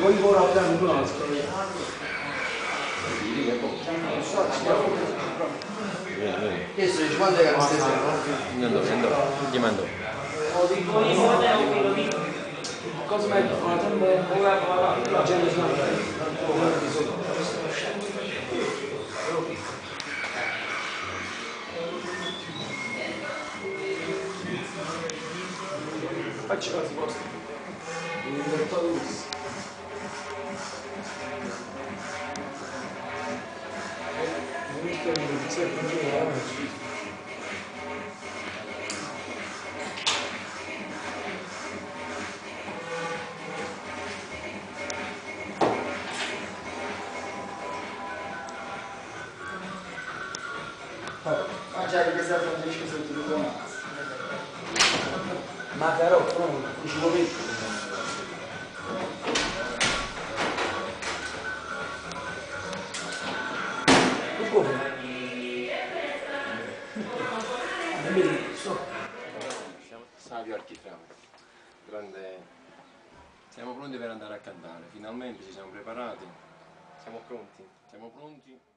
Poi ora abbiamo un altro. Che sono 50 che non stai Non ti mando. Cosa mai fa? La gente faccio la risposta. Già che sta Francesco sotto ma però non ci può mettere. Come? Savio Architrave. Grande. Siamo pronti per andare a cantare. Finalmente ci siamo preparati. Siamo pronti. Siamo pronti.